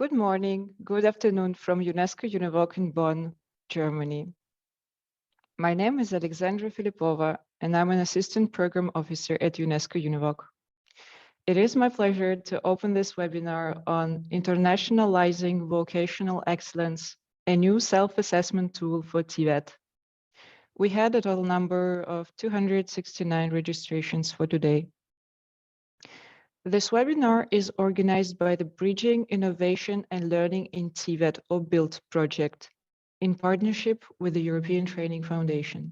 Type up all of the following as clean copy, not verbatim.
Good morning, good afternoon from UNESCO-UNEVOC in Bonn, Germany. My name is Alexandra Filipova, and I'm an Assistant Program Officer at UNESCO-UNEVOC. It is my pleasure to open this webinar on Internationalizing Vocational Excellence, a new self-assessment tool for TVET. We had a total number of 269 registrations for today. This webinar is organized by the Bridging Innovation and Learning in TVET or BILT project in partnership with the European Training Foundation.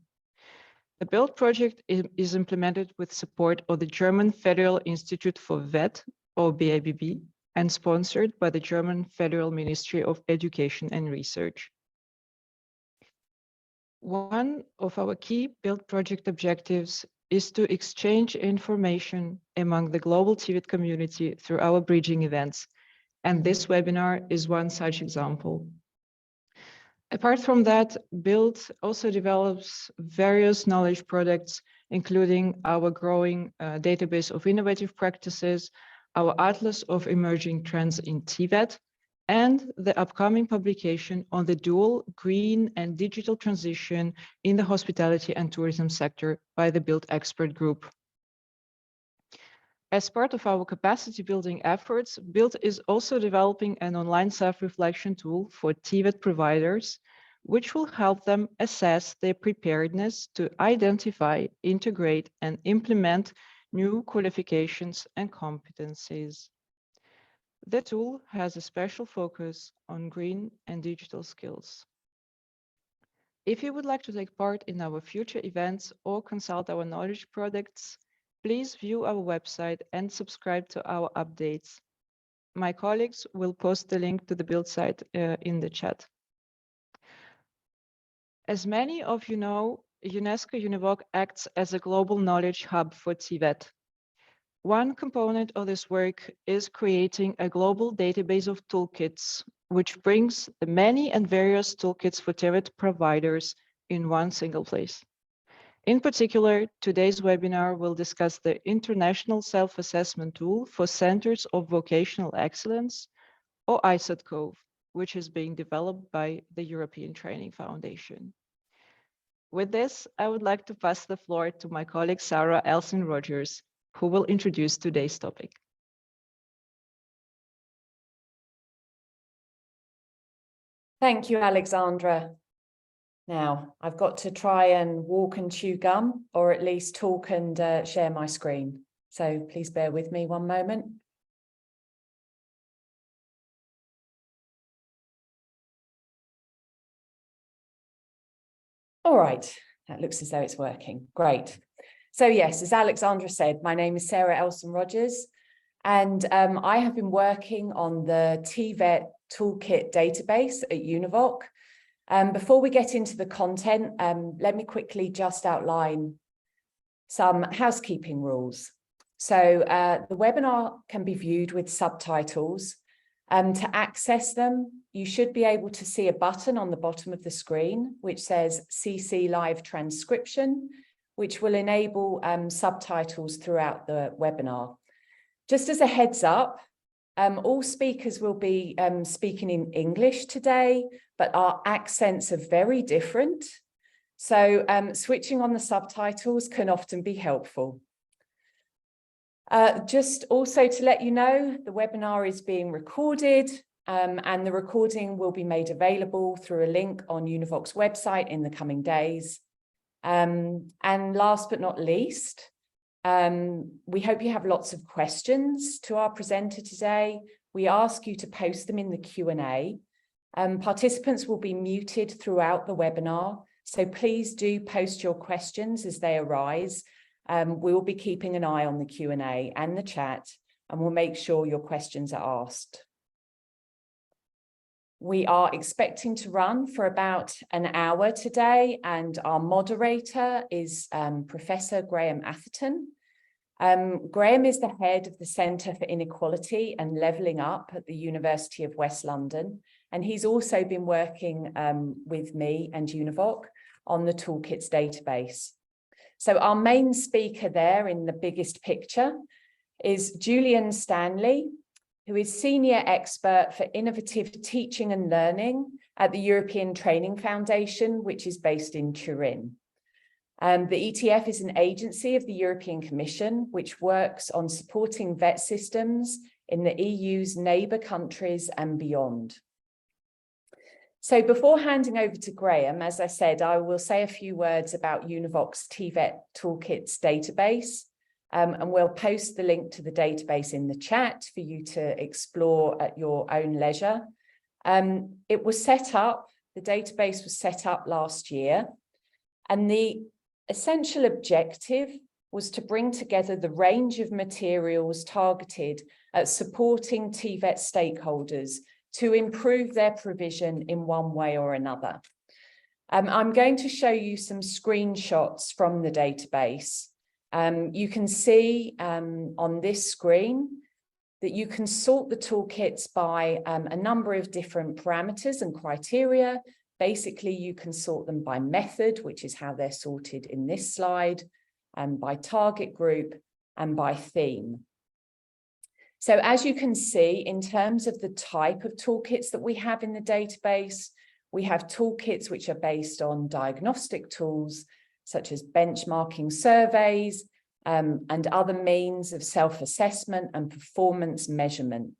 The BILT project is implemented with support of the German Federal Institute for VET or BIBB and sponsored by the German Federal Ministry of Education and Research. One of our key BILT project objectives is to exchange information among the global TVET community through our bridging events, and this webinar is one such example. Apart from that, BILT also develops various knowledge products, including our growing database of innovative practices, our Atlas of Emerging Trends in TVET, and the upcoming publication on the dual green and digital transition in the hospitality and tourism sector by the BILT expert group. As part of our capacity building efforts, BILT is also developing an online self-reflection tool for TVET providers, which will help them assess their preparedness to identify, integrate, and implement new qualifications and competencies. The tool has a special focus on green and digital skills. If you would like to take part in our future events or consult our knowledge products, please view our website and subscribe to our updates. My colleagues will post the link to the BILT site in the chat. As many of you know, UNESCO-UNEVOC acts as a global knowledge hub for TVET. One component of this work is creating a global database of toolkits, which brings the many and various toolkits for TVET providers in one single place. In particular, today's webinar will discuss the International Self-Assessment Tool for Centres of Vocational Excellence, or ISATCOVE, which is being developed by the European Training Foundation. With this, I would like to pass the floor to my colleague Sarah Elson-Rogers, who will introduce today's topic. Thank you, Alexandra. Now, I've got to try and walk and chew gum, or at least talk and share my screen. So please bear with me one moment. All right, that looks as though it's working. Great. So yes, as Alexandra said, my name is Sarah Elson-Rogers, and I have been working on the TVET toolkit database at UNEVOC. Before we get into the content, let me quickly just outline some housekeeping rules. So the webinar can be viewed with subtitles. To access them, you should be able to see a button on the bottom of the screen, which says CC Live Transcription, which will enable subtitles throughout the webinar. Just as a heads up, all speakers will be speaking in English today, but our accents are very different. So switching on the subtitles can often be helpful. Just also to let you know, the webinar is being recorded and the recording will be made available through a link on UNEVOC's website in the coming days. And last but not least, we hope you have lots of questions to our presenter today. We ask you to post them in the Q&A. Participants will be muted throughout the webinar, so please do post your questions as they arise. We will be keeping an eye on the Q&A and the chat, and we'll make sure your questions are asked. We are expecting to run for about an hour today, and our moderator is Professor Graham Atherton. Graham is the head of the Centre for Inequality and Levelling Up at the University of West London, and he's also been working with me and UNEVOC on the toolkits database. So our main speaker there in the biggest picture is Julian Stanley, who is Senior Expert for Innovative Teaching and Learning at the European Training Foundation, which is based in Turin. The ETF is an agency of the European Commission, which works on supporting VET systems in the EU's neighbour countries and beyond. So before handing over to Graham, as I said, I will say a few words about UNEVOC's TVET Toolkits database, and we'll post the link to the database in the chat for you to explore at your own leisure. It was set up, the database was set up last year, and the essential objective was to bring together the range of materials targeted at supporting TVET stakeholders to improve their provision in one way or another. I'm going to show you some screenshots from the database. You can see on this screen that you can sort the toolkits by a number of different parameters and criteria. Basically, you can sort them by method, which is how they're sorted in this slide, and by target group and by theme. So as you can see, in terms of the type of toolkits that we have in the database, we have toolkits which are based on diagnostic tools, such as benchmarking surveys and other means of self-assessment and performance measurement.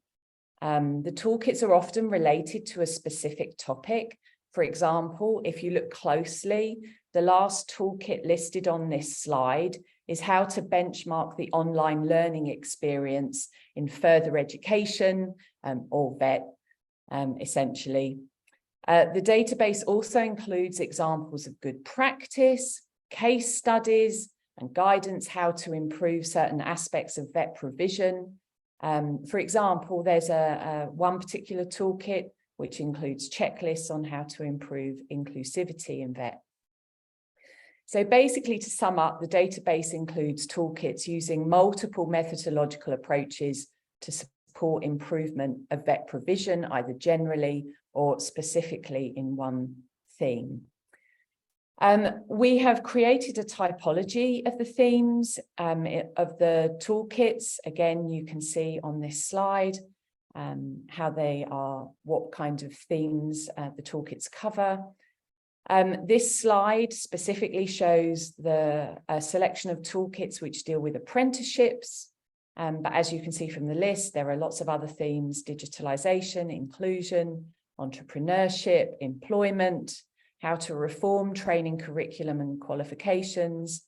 The toolkits are often related to a specific topic. For example, if you look closely, the last toolkit listed on this slide is how to benchmark the online learning experience in further education, or VET, essentially. The database also includes examples of good practice, case studies, and guidance how to improve certain aspects of VET provision. For example, there's one particular toolkit which includes checklists on how to improve inclusivity in VET. So basically, to sum up, the database includes toolkits using multiple methodological approaches to support improvement of VET provision, either generally or specifically in one theme. We have created a typology of the themes of the toolkits. Again, you can see on this slide how they are, what kind of themes the toolkits cover. This slide specifically shows the selection of toolkits which deal with apprenticeships. But as you can see from the list, there are lots of other themes: digitalization, inclusion, entrepreneurship, employment, how to reform training curriculum and qualifications.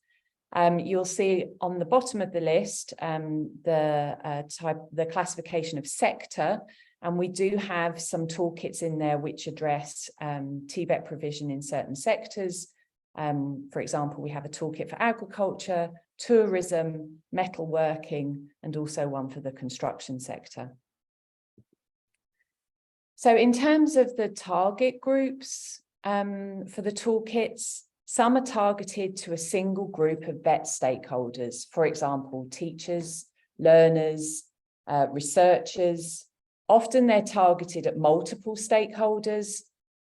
You'll see on the bottom of the list the classification of sector, and we do have some toolkits in there which address TVET provision in certain sectors. For example, we have a toolkit for agriculture, tourism, metalworking, and also one for the construction sector. So in terms of the target groups for the toolkits, some are targeted to a single group of VET stakeholders, for example, teachers, learners, researchers. Often they're targeted at multiple stakeholders.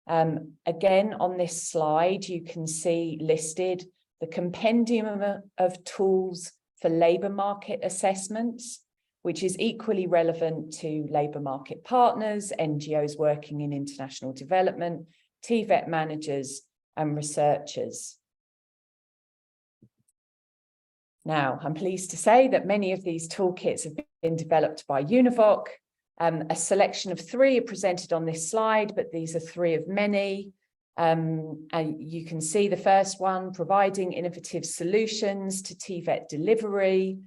Again, on this slide, you can see listed the compendium of tools for labour market assessments, which is equally relevant to labour market partners, NGOs working in international development, TVET managers, and researchers. Now, I'm pleased to say that many of these toolkits have been developed by UNEVOC. A selection of 3 are presented on this slide, but these are 3 of many. And you can see the first one, providing innovative solutions to TVET delivery,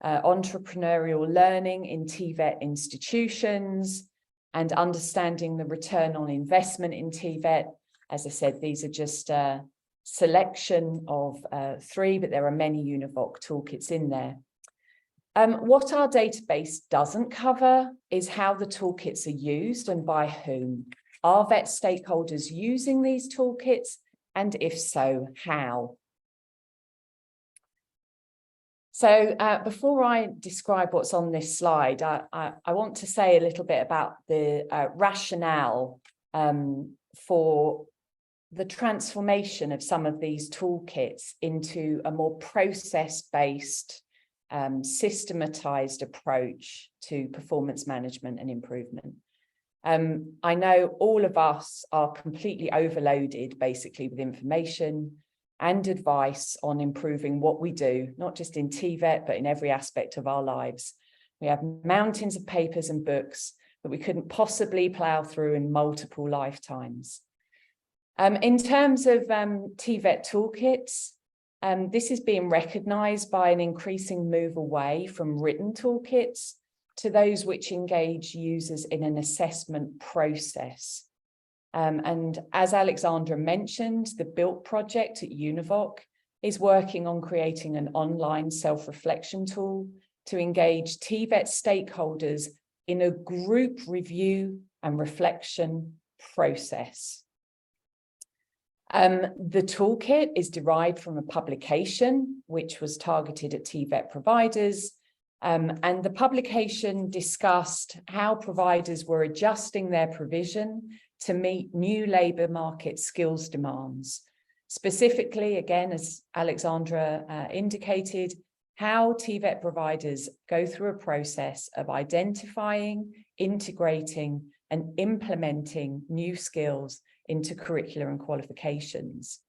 entrepreneurial learning in TVET institutions, and understanding the return on investment in TVET. As I said, these are just a selection of 3, but there are many UNEVOC toolkits in there. What our database doesn't cover is how the toolkits are used and by whom. Are VET stakeholders using these toolkits? And if so, how? So before I describe what's on this slide, I want to say a little bit about the rationale for the transformation of some of these toolkits into a more process-based systematized approach to performance management and improvement. I know all of us are completely overloaded basically with information and advice on improving what we do, not just in TVET, but in every aspect of our lives. We have mountains of papers and books that we couldn't possibly plow through in multiple lifetimes. In terms of TVET toolkits, this is being recognised by an increasing move away from written toolkits to those which engage users in an assessment process. And as Alexandra mentioned, the BILT project at UNEVOC is working on creating an online self-reflection tool to engage TVET stakeholders in a group review and reflection process. The toolkit is derived from a publication which was targeted at TVET providers, and the publication discussed how providers were adjusting their provision to meet new labour market skills demands. Specifically, again, as Alexandra indicated, how TVET providers go through a process of identifying, integrating, and implementing new skills into curricula and qualifications.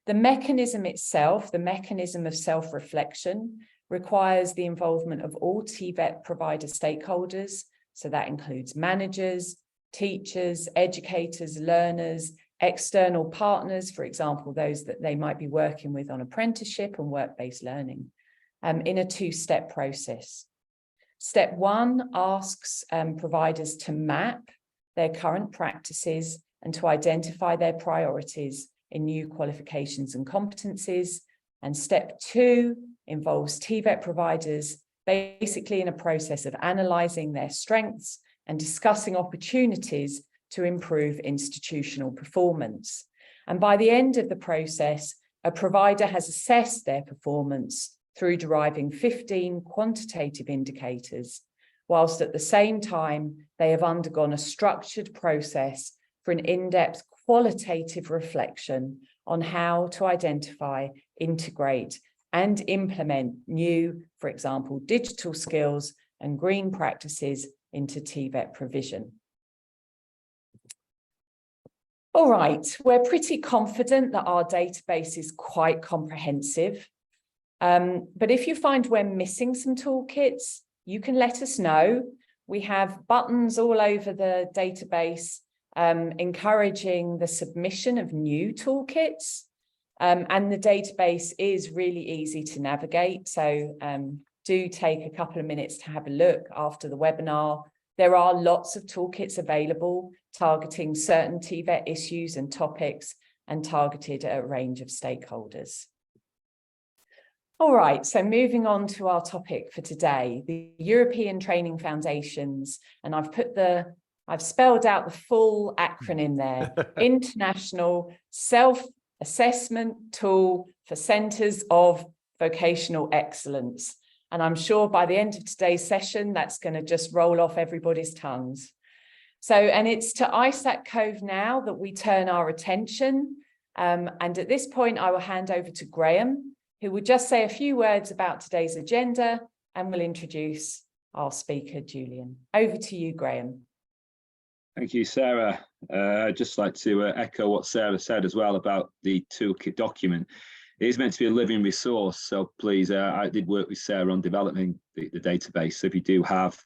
The mechanism itself, the mechanism of self-reflection, requires the involvement of all TVET provider stakeholders. So that includes managers, teachers, educators, learners, external partners, for example, those that they might be working with on apprenticeship and work-based learning, in a two-step process. Step one asks providers to map their current practices and to identify their priorities in new qualifications and competencies. And step two involves TVET providers basically in a process of analysing their strengths and discussing opportunities to improve institutional performance. And by the end of the process, a provider has assessed their performance through deriving 15 quantitative indicators, whilst at the same time, they have undergone a structured process for an in-depth qualitative reflection on how to identify, integrate, and implement new, for example, digital skills and green practices into TVET provision. All right, we're pretty confident that our database is quite comprehensive. But if you find we're missing some toolkits, you can let us know. We have buttons all over the database encouraging the submission of new toolkits. And the database is really easy to navigate. So do take a couple of minutes to have a look after the webinar. There are lots of toolkits available targeting certain TVET issues and topics and targeted at a range of stakeholders. All right, so moving on to our topic for today, the European Training Foundations, and I've spelled out the full acronym there, International Self-Assessment Tool for Centres of Vocational Excellence. And I'm sure by the end of today's session, that's going to just roll off everybody's tongues. So, and it's to ISATCOVE now that we turn our attention. And at this point, I will hand over to Graham, who will just say a few words about today's agenda and will introduce our speaker, Julian. Over to you, Graham. Thank you, Sarah. I'd just like to echo what Sarah said as well about the toolkit document. It is meant to be a living resource, so please, I did work with Sarah on developing the database. So if you do have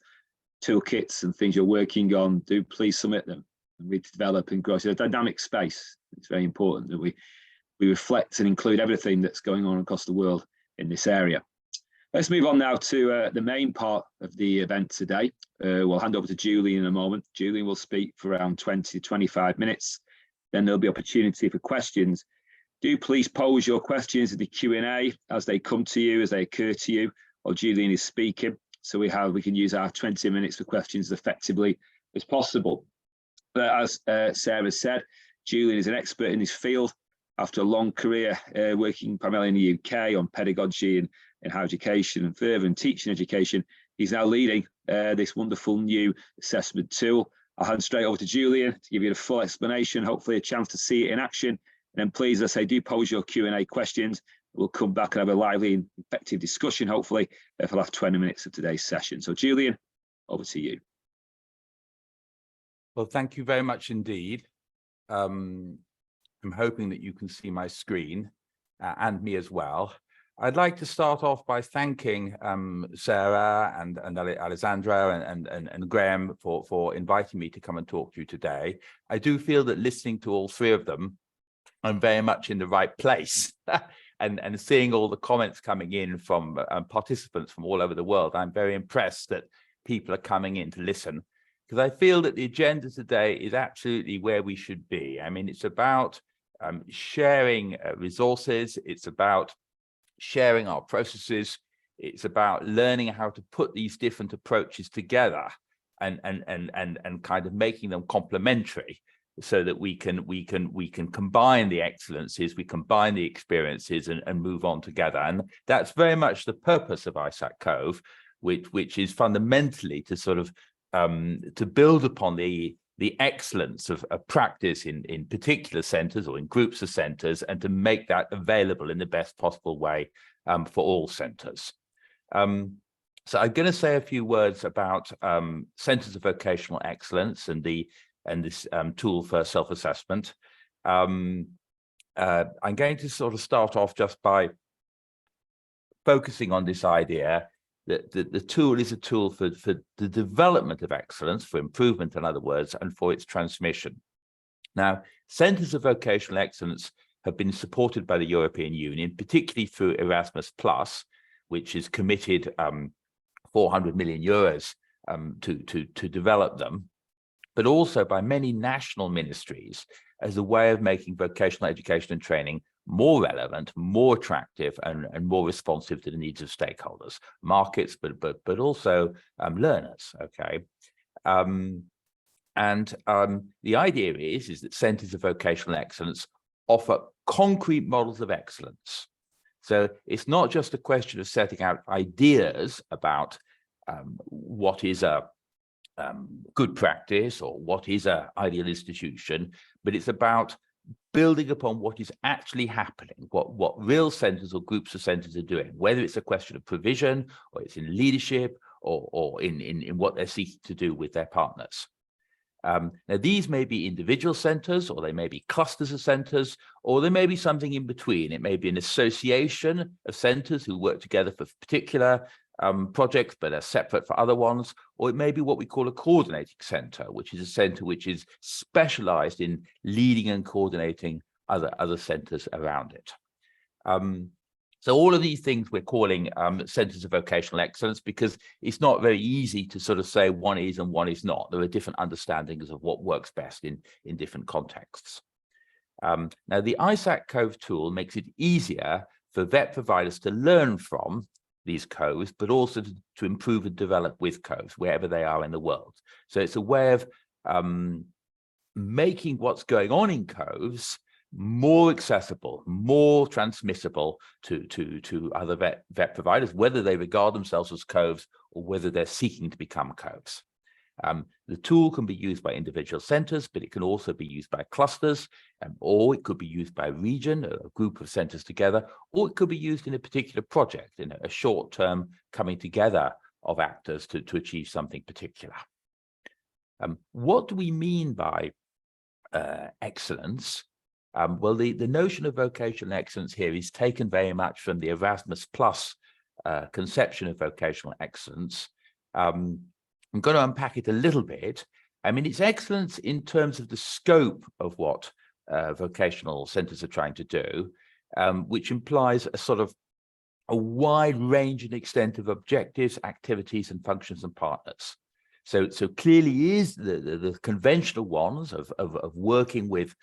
toolkits and things you're working on, do please submit them and we develop and grow. So a dynamic space. It's very important that we reflect and include everything that's going on across the world in this area. Let's move on now to the main part of the event today. We'll hand over to Julian in a moment. Julian will speak for around 20 to 25 minutes. Then there'll be opportunity for questions. Do please pose your questions in the Q&A as they come to you, as they occur to you, while Julian is speaking. So we can use our 20 minutes for questions as effectively as possible. But as Sarah said, Julian is an expert in his field. After a long career working primarily in the UK on pedagogy and higher education and further in teaching education, he's now leading this wonderful new assessment tool. I'll hand straight over to Julian to give you the full explanation, hopefully a chance to see it in action. And then please, as I say, do pose your Q&A questions. We'll come back and have a lively and effective discussion, hopefully, for the last 20 minutes of today's session. So, Julian, over to you. Well, thank you very much indeed. I'm hoping that you can see my screen and me as well. I'd like to start off by thanking Sarah and Alessandra and Graham for inviting me to come and talk to you today. I do feel that listening to all three of them, I'm very much in the right place. and seeing all the comments coming in from participants from all over the world, I'm very impressed that people are coming in to listen, because I feel that the agenda today is absolutely where we should be. I mean, it's about sharing resources, it's about sharing our processes, it's about learning how to put these different approaches together and kind of making them complementary, so that we can combine the excellences, we combine the experiences and move on together. And that's very much the purpose of ISATCOVE, which is fundamentally to sort of to build upon the excellence of practice in particular centres or in groups of centres, and to make that available in the best possible way for all centres. So I'm going to say a few words about Centres of Vocational Excellence and this tool for self-assessment. I'm going to sort of start off just by focusing on this idea that the tool is a tool for the development of excellence, for improvement, in other words, and for its transmission. Now, Centres of Vocational Excellence have been supported by the European Union, particularly through Erasmus+, which is committed 400 million euros to develop them, but also by many national ministries as a way of making vocational education and training more relevant, more attractive, and more responsive to the needs of stakeholders, markets, but also learners. Okay, the idea is that Centres of Vocational Excellence offer concrete models of excellence. So it's not just a question of setting out ideas about what is a good practice or what is an ideal institution, but it's about building upon what is actually happening, what real centres or groups of centres are doing, whether it's a question of provision or it's in leadership or in what they're seeking to do with their partners. Now, these may be individual centres, or they may be clusters of centres, or there may be something in between. It may be an association of centres who work together for particular projects, but are separate for other ones, or it may be what we call a coordinating centre, which is a centre which is specialised in leading and coordinating other centres around it. So all of these things we're calling centres of vocational excellence, because it's not very easy to sort of say one is and one is not. There are different understandings of what works best in different contexts. Now, the ISATCOVE tool makes it easier for VET providers to learn from these coves, but also to improve and develop with coves wherever they are in the world. So it's a way of making what's going on in coves more accessible, more transmissible to other VET providers, whether they regard themselves as coves or whether they're seeking to become coves. The tool can be used by individual centres, but it can also be used by clusters, or it could be used by region, a group of centres together, or it could be used in a particular project, in a short-term coming together of actors to achieve something particular. What do we mean by excellence? Well, the notion of vocational excellence here is taken very much from the Erasmus+ conception of vocational excellence. I'm going to unpack it a little bit. I mean, it's excellence in terms of the scope of what vocational centres are trying to do, which implies a sort of a wide range and extent of objectives, activities, and functions and partners. So clearly is the conventional ones of working with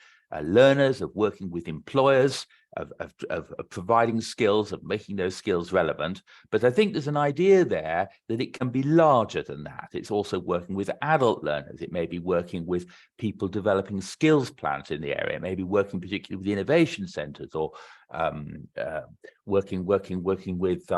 learners, of working with employers, of providing skills, of making those skills relevant. But I think there's an idea there that it can be larger than that. It's also working with adult learners. It may be working with people developing skills plans in the area. It may be working particularly with innovation centres, or working with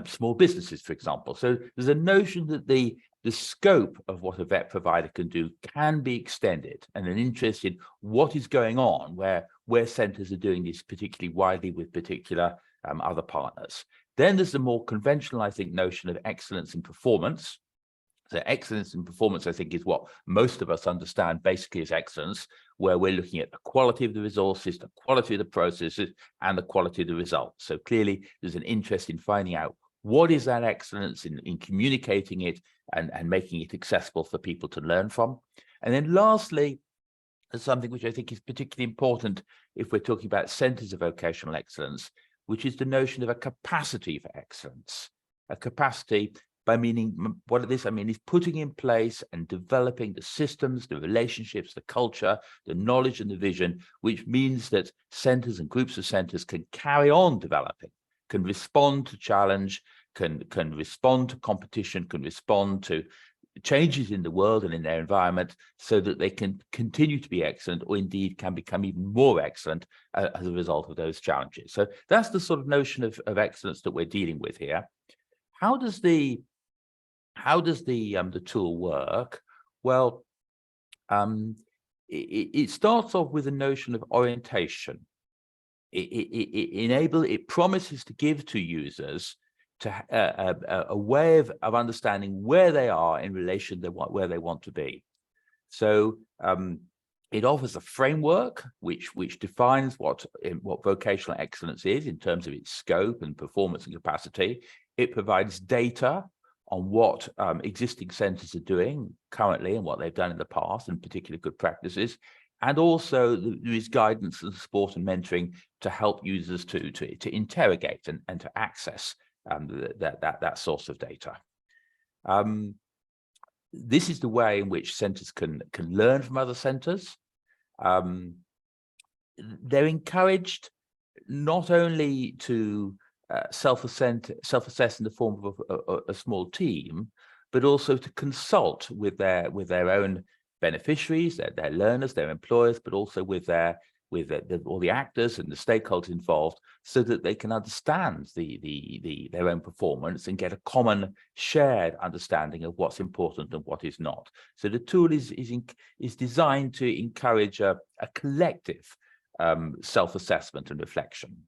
small businesses, for example. So there's a notion that the scope of what a VET provider can do can be extended, and an interest in what is going on, where where centres are doing this particularly widely with particular other partners. Then there's the more conventional, I think, notion of excellence in performance. So excellence in performance, I think, is what most of us understand basically as excellence, where we're looking at the quality of the resources, the quality of the processes, and the quality of the results. So clearly, there's an interest in finding out what is that excellence in communicating it and making it accessible for people to learn from. And then lastly, there's something which I think is particularly important if we're talking about centres of vocational excellence, which is the notion of a capacity for excellence. A capacity, by meaning what it is, I mean, is putting in place and developing the systems, the relationships, the culture, the knowledge and the vision, which means that centres and groups of centres can carry on developing, can respond to challenge, can respond to competition, can respond to changes in the world and in their environment, so that they can continue to be excellent, or indeed can become even more excellent as a result of those challenges. So that's the sort of notion of excellence that we're dealing with here. How does the tool work? Well, it starts off with a notion of orientation. It promises to give to users a way of understanding where they are in relation to where they want to be. So it offers a framework which defines what vocational excellence is in terms of its scope and performance and capacity. It provides data on what existing centres are doing currently and what they've done in the past, and particular good practices. And also there is guidance and support and mentoring to help users to interrogate and to access that source of data. This is the way in which centres can learn from other centres. They're encouraged not only to self-assess in the form of a small team, but also to consult with their own beneficiaries, their learners, their employers, but also with all the actors and the stakeholders involved, so that they can understand their own performance and get a common shared understanding of what's important and what is not. So the tool is designed to encourage a collective self-assessment and reflection.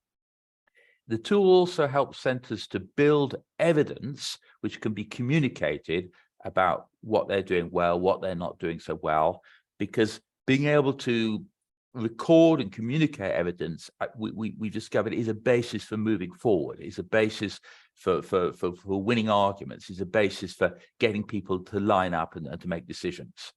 The tool also helps centres to build evidence which can be communicated about what they're doing well, what they're not doing so well, because being able to record and communicate evidence, we discovered, is a basis for moving forward, is a basis for winning arguments, is a basis for getting people to line up and to make decisions.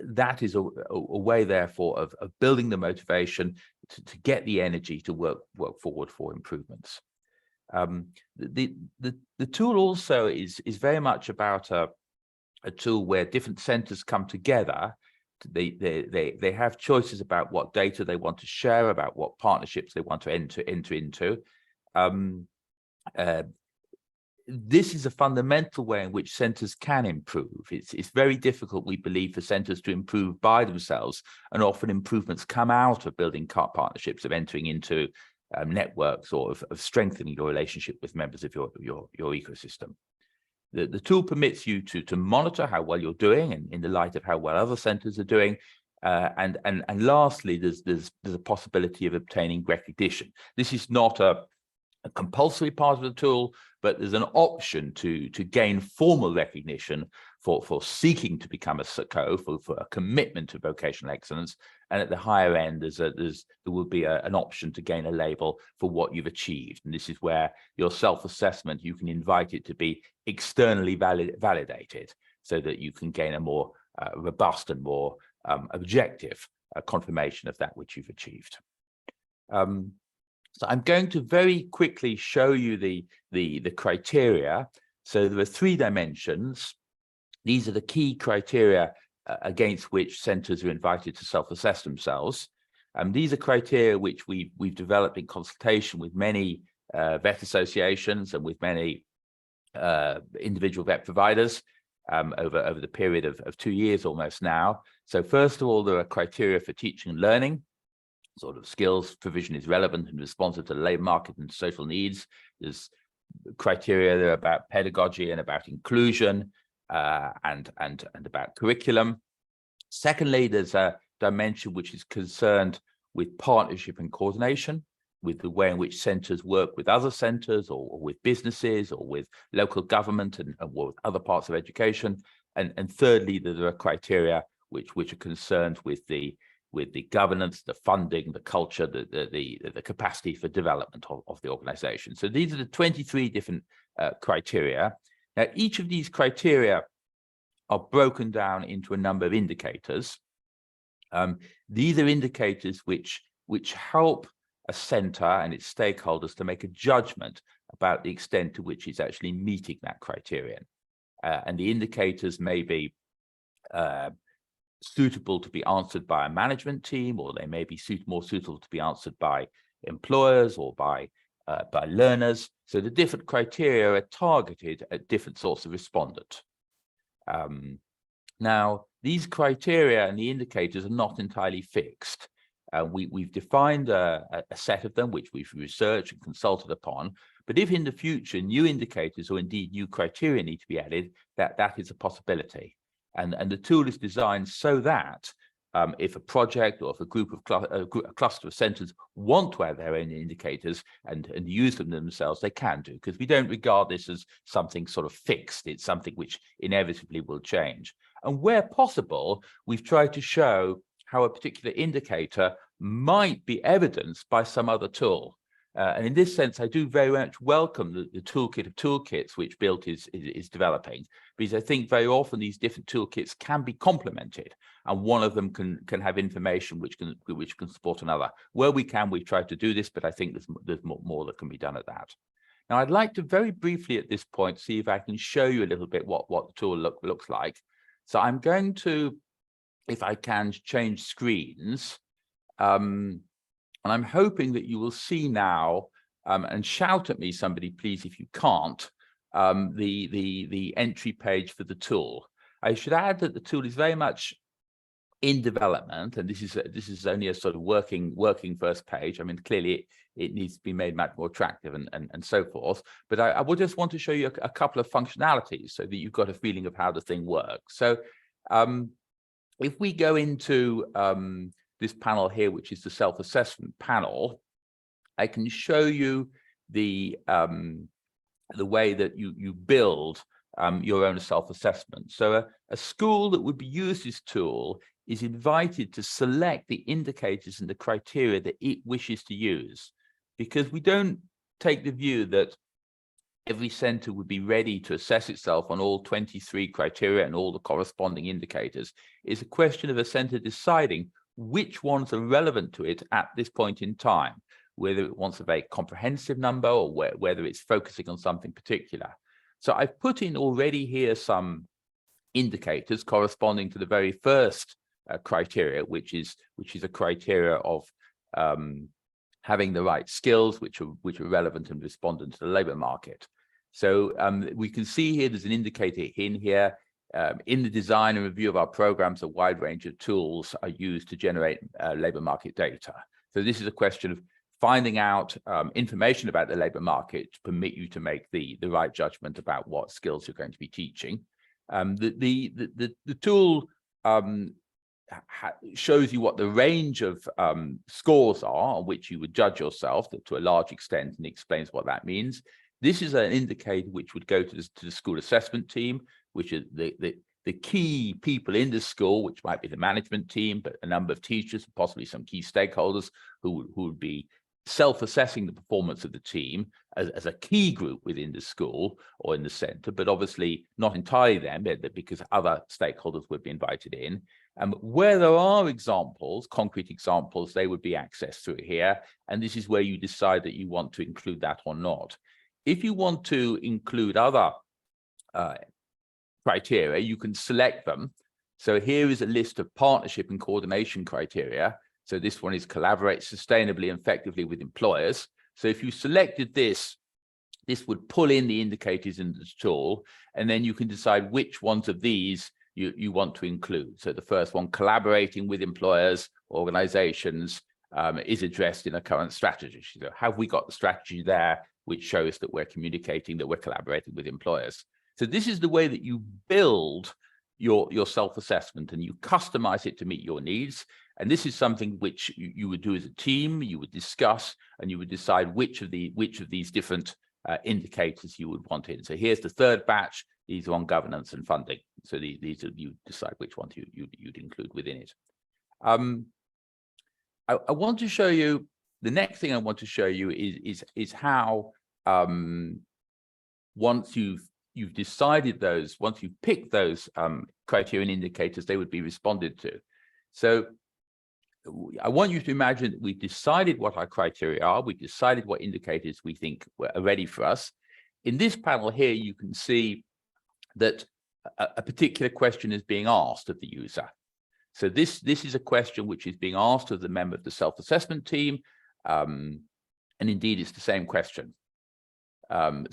That is a way, therefore, of building the motivation to get the energy to work forward for improvements. The tool also is very much about a tool where different centres come together. They have choices about what data they want to share, about what partnerships they want to enter into. This is a fundamental way in which centres can improve. It's very difficult, we believe, for centres to improve by themselves, and often improvements come out of building partnerships, of entering into networks, or of strengthening your relationship with members of your ecosystem. The tool permits you to monitor how well you're doing, and in the light of how well other centres are doing. And lastly, there's a possibility of obtaining recognition. This is not a compulsory part of the tool, but there's an option to gain formal recognition for seeking to become a ISATCOVE, for a commitment to vocational excellence. And at the higher end, there will be an option to gain a label for what you've achieved. And this is where your self-assessment, you can invite it to be externally validated, so that you can gain a more robust and more objective confirmation of that which you've achieved. So I'm going to very quickly show you the criteria. So there are 3 dimensions. These are the key criteria against which centres are invited to self-assess themselves. These are criteria which we've developed in consultation with many vet associations and with many individual vet providers over the period of 2 years almost now. So first of all, there are criteria for teaching and learning. Sort of skills provision is relevant and responsive to the labour market and social needs. There's criteria there about pedagogy and about inclusion and about curriculum. Secondly, there's dimension which is concerned with partnership and coordination, with the way in which centres work with other centres or with businesses or with local government and with other parts of education. And thirdly, there are criteria which are concerned with the governance, the funding, the culture, the capacity for development of the organization. So these are the 23 different criteria. Now, each of these criteria are broken down into a number of indicators. These are indicators which help a centre and its stakeholders to make a judgment about the extent to which it's actually meeting that criterion. And the indicators may be suitable to be answered by a management team, or they may be more suitable to be answered by employers or by learners. So the different criteria are targeted at different sorts of respondent. Now, these criteria and the indicators are not entirely fixed. We've defined a set of them, which we've researched and consulted upon. But if in the future new indicators or indeed new criteria need to be added, that is a possibility. And the tool is designed so that if a project or if a group of a cluster of centres want to add their own indicators and use them themselves, they can do, because we don't regard this as something sort of fixed. It's something which inevitably will change. And where possible, we've tried to show how a particular indicator might be evidenced by some other tool. And in this sense, I do very much welcome the toolkit of toolkits which BILT is developing, because I think very often these different toolkits can be complemented, and one of them can have information which can support another. Where we can, we've tried to do this, but I think there's more that can be done at that. Now, I'd like to very briefly at this point see if I can show you a little bit what the tool looks like. So I'm going to, if I can, change screens. And I'm hoping that you will see now, and shout at me, somebody, please, if you can't, the entry page for the tool. I should add that the tool is very much in development, and this is only a sort of working first page. I mean, clearly it needs to be made much more attractive and so forth. But I will just want to show you a couple of functionalities so that you've got a feeling of how the thing works. So if we go into this panel here, which is the self-assessment panel, I can show you the way that you build your own self-assessment. So a school that would use this tool is invited to select the indicators and the criteria that it wishes to use, because we don't take the view that every centre would be ready to assess itself on all 23 criteria and all the corresponding indicators. It's a question of a centre deciding which ones are relevant to it at this point in time, whether it wants a very comprehensive number or whether it's focusing on something particular. So I've put in already here some indicators corresponding to the very first criteria, which is a criteria of having the right skills, which are relevant and respondent to the labour market. So we can see here there's an indicator in here. In the design and review of our programs, a wide range of tools are used to generate labour market data. So this is a question of finding out information about the labour market to permit you to make the right judgment about what skills you're going to be teaching. The tool shows you what the range of scores are on which you would judge yourself to a large extent, and explains what that means. This is an indicator which would go to the school assessment team, which is the key people in the school, which might be the management team, but a number of teachers, possibly some key stakeholders who would be self-assessing the performance of the team as a key group within the school or in the centre, but obviously not entirely them, because other stakeholders would be invited in. Where there are examples, concrete examples, they would be accessed through here, and this is where you decide that you want to include that or not. If you want to include other criteria, you can select them. So here is a list of partnership and coordination criteria. So this one is collaborate sustainably and effectively with employers. So if you selected this would pull in the indicators in the tool, and then you can decide which ones of these you want to include. So the first one, collaborating with employers, organizations, is addressed in a current strategy. So have we got the strategy there which shows that we're communicating, that we're collaborating with employers? So this is the way that you build your self-assessment, and you customize it to meet your needs. And this is something which you would do as a team, you would discuss, and you would decide which of these different indicators you would want in. So here's the third batch. These are on governance and funding. So these are, you decide which ones you'd include within it. I want to show you, the next thing I want to show you is how once you've decided those, once you've picked those criteria and indicators, they would be responded to. So I want you to imagine that we've decided what our criteria are, we've decided what indicators we think are ready for us. In this panel here, you can see that a particular question is being asked of the user. So this is a question which is being asked of the member of the self-assessment team, and indeed it's the same question. And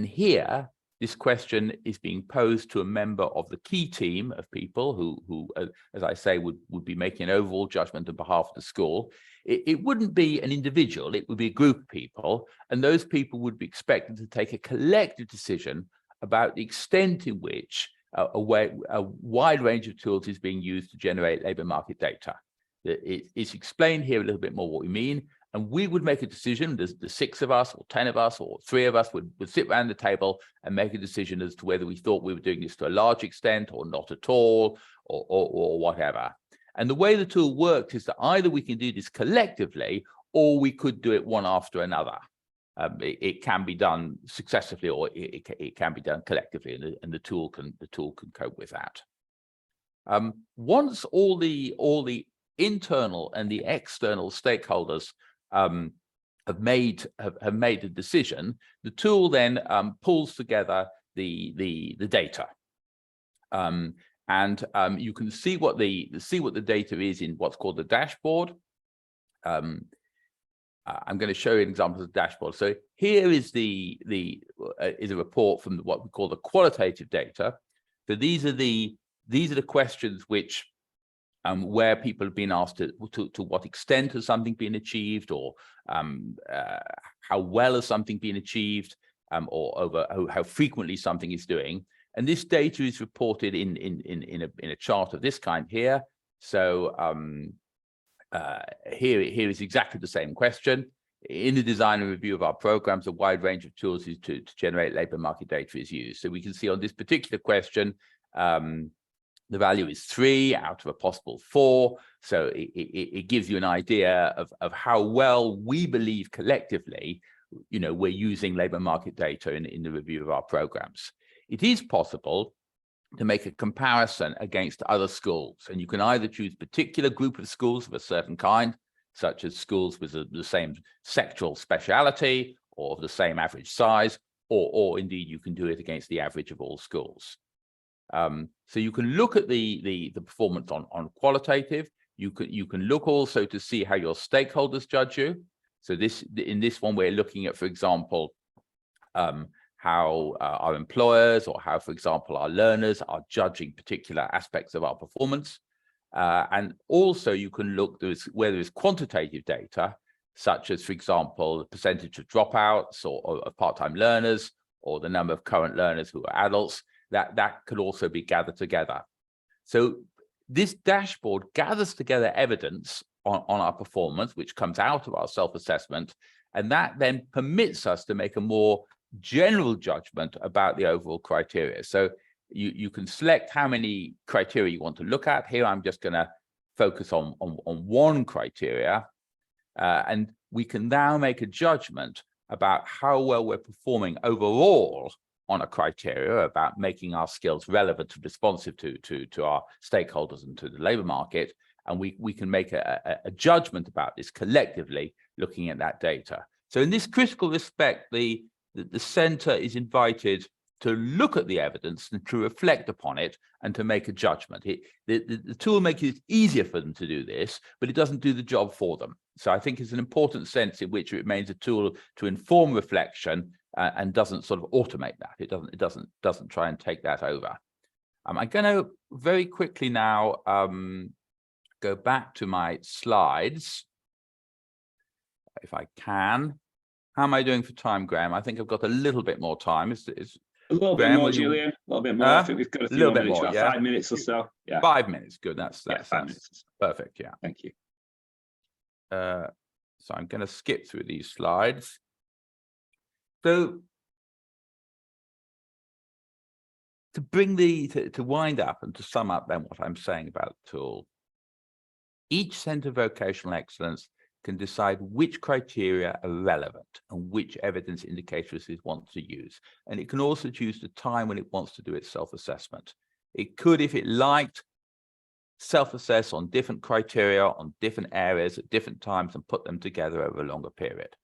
here, this question is being posed to a member of the key team of people who as I say, would be making an overall judgment on behalf of the school. It wouldn't be an individual, it would be a group of people, and those people would be expected to take a collective decision about the extent in which a wide range of tools is being used to generate labour market data. It's explained here a little bit more what we mean, and we would make a decision. The 6 of us or 10 of us or 3 of us would sit around the table and make a decision as to whether we thought we were doing this to a large extent or not at all, or whatever. And the way the tool works is that either we can do this collectively or we could do it one after another. It can be done successively or it can be done collectively, and the tool can cope with that. Once all the internal and the external stakeholders have made a decision, the tool then pulls together the data, and you can see what the data is in what's called the dashboard. I'm going to show you an example of the dashboard. So here is a report from what we call the qualitative data. So these are the questions which where people have been asked to what extent has something been achieved, or how well has something been achieved, or over how frequently something is doing. And this data is reported in a chart of this kind here. So here is exactly the same question. In the design and review of our programs, a wide range of tools to generate labour market data is used. So we can see on this particular question, the value is 3 out of a possible 4. So it gives you an idea of how well we believe collectively, we're using labour market data in the review of our programs. It is possible to make a comparison against other schools, and you can either choose a particular group of schools of a certain kind, such as schools with the same sectoral speciality or of the same average size, or indeed you can do it against the average of all schools. So you can look at the performance on qualitative. You can look also to see how your stakeholders judge you. So in this one, we're looking at, for example, how our employers, or how, for example, our learners are judging particular aspects of our performance. And also you can look where there is quantitative data, such as, for example, the percentage of dropouts or of part-time learners, or the number of current learners who are adults. That could also be gathered together. So this dashboard gathers together evidence on our performance, which comes out of our self-assessment, and that then permits us to make a more general judgment about the overall criteria. So you can select how many criteria you want to look at. Here I'm just going to focus on one criteria, and we can now make a judgment about how well we're performing overall on a criteria, about making our skills relevant and responsive to our stakeholders and to the labour market. And we can make a judgment about this collectively, looking at that data. So in this critical respect, the centre is invited to look at the evidence and to reflect upon it and to make a judgment. The tool makes it easier for them to do this, but it doesn't do the job for them. So I think it's an important sense in which it remains a tool to inform reflection, and doesn't sort of automate that. It doesn't try and take that over. I'm going to very quickly now go back to my slides, if I can. How am I doing for time, Graham? I think I've got a little bit more time. A little bit Graham, more, will you- Julian. A little bit more. I think we've got a few little more bit minutes, more, about yeah? 5 minutes or so. Yeah. 5 minutes, good. That's 5 minutes. perfect. Yeah. Thank you. So I'm going to skip through these slides. So to bring to wind up and to sum up then what I'm saying about the tool, each Centre of Vocational Excellence can decide which criteria are relevant and which evidence indicators it wants to use. And it can also choose the time when it wants to do its self-assessment. It could, if it liked, self-assess on different criteria, on different areas at different times and put them together over a longer period.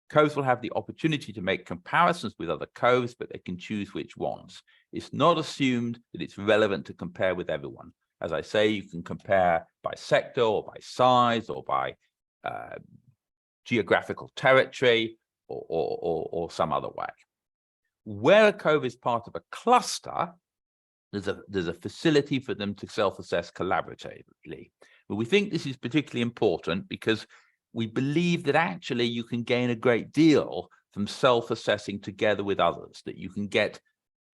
COVEs will have the opportunity to make comparisons with other COVEs, but they can choose which ones. It's not assumed that it's relevant to compare with everyone. As I say, you can compare by sector or by size or by geographical territory or some other way. Where a COVE is part of a cluster, there's a facility for them to self-assess collaboratively. But we think this is particularly important because we believe that actually you can gain a great deal from self-assessing together with others, that you can get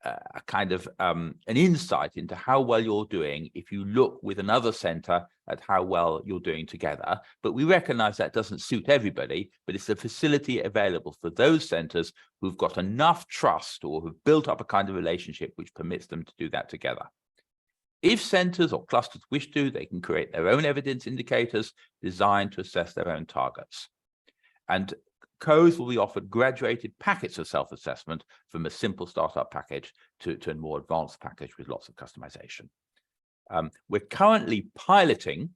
a kind of an insight into how well you're doing if you look with another centre at how well you're doing together. But we recognise that doesn't suit everybody, but it's a facility available for those centres who've got enough trust or who've built up a kind of relationship which permits them to do that together. If centres or clusters wish to, they can create their own evidence indicators designed to assess their own targets. And COVEs will be offered graduated packets of self-assessment from a simple startup package to a more advanced package with lots of customization. We're currently piloting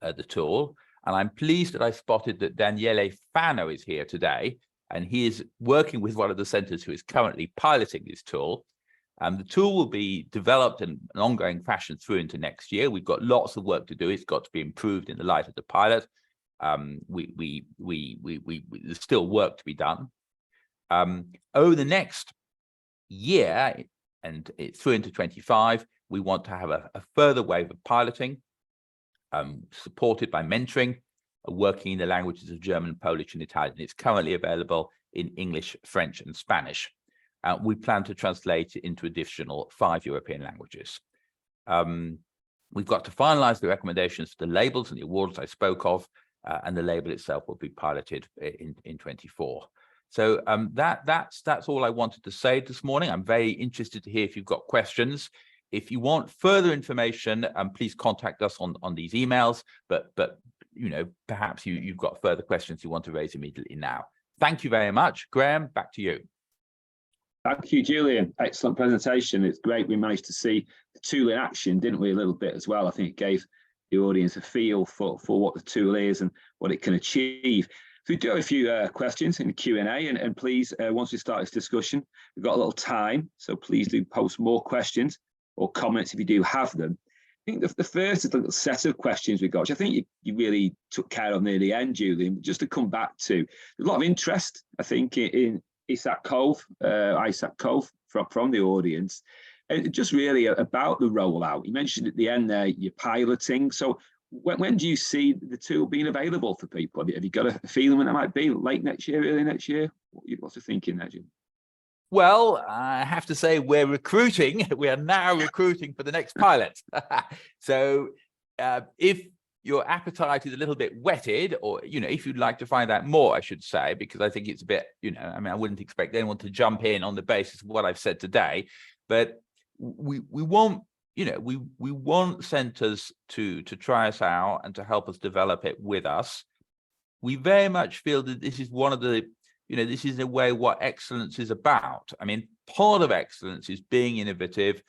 the tool, and I'm pleased that I spotted that Daniele Fano is here today, and he is working with one of the centres who is currently piloting this tool. The tool will be developed in an ongoing fashion through into next year. We've got lots of work to do. It's got to be improved in the light of the pilot. There's still work to be done. Over the next year and through into 25, we want to have a further wave of piloting, supported by mentoring, working in the languages of German, Polish, and Italian. It's currently available in English, French, and Spanish. We plan to translate it into additional 5 European languages. We've got to finalize the recommendations for the labels and the awards I spoke of, and the label itself will be piloted in 24. So that's all I wanted to say this morning. I'm very interested to hear if you've got questions. If you want further information, please contact us on these emails. But you know, perhaps you've got further questions you want to raise immediately now. Thank you very much. Graham, back to you. Thank you, Julian. Excellent presentation. It's great we managed to see the tool in action, didn't we, a little bit as well. I think it gave the audience a feel for what the tool is and what it can achieve. So we do have a few questions in the Q&A, and please, once we start this discussion, we've got a little time, so please do post more questions or comments if you do have them. I think the first is a little set of questions we got, which I think you really took care of near the end, Julian. But just to come back to, there's a lot of interest, I think, in ISATCOVE from the audience. Just really about the rollout. You mentioned at the end there you're piloting. So when do you see the tool being available for people? Have you got a feeling when that might be? Late next year, early next year? What's the thinking there, Jim? Well, I have to say we're recruiting. We are now recruiting for the next pilot. So if your appetite is a little bit whetted, or, you know, if you'd like to find out more, I should say, because I think it's a bit, you know, I mean, I wouldn't expect anyone to jump in on the basis of what I've said today, but we want, you know, we want centres to try us out and to help us develop it with us. We very much feel that this is one of the, you know, this is in a way what excellence is about. I mean, part of excellence is being innovative,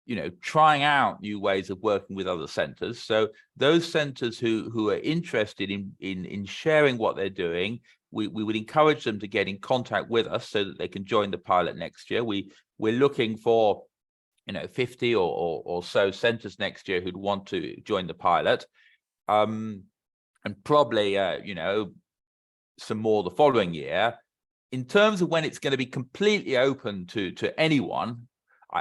you know, trying out new ways of working with other centres. So those centres who are interested in sharing what they're doing, we would encourage them to get in contact with us so that they can join the pilot next year. We're looking for, you know, 50 or so centres next year who'd want to join the pilot, and probably you know, some more the following year. In terms of when it's going to be completely open to anyone,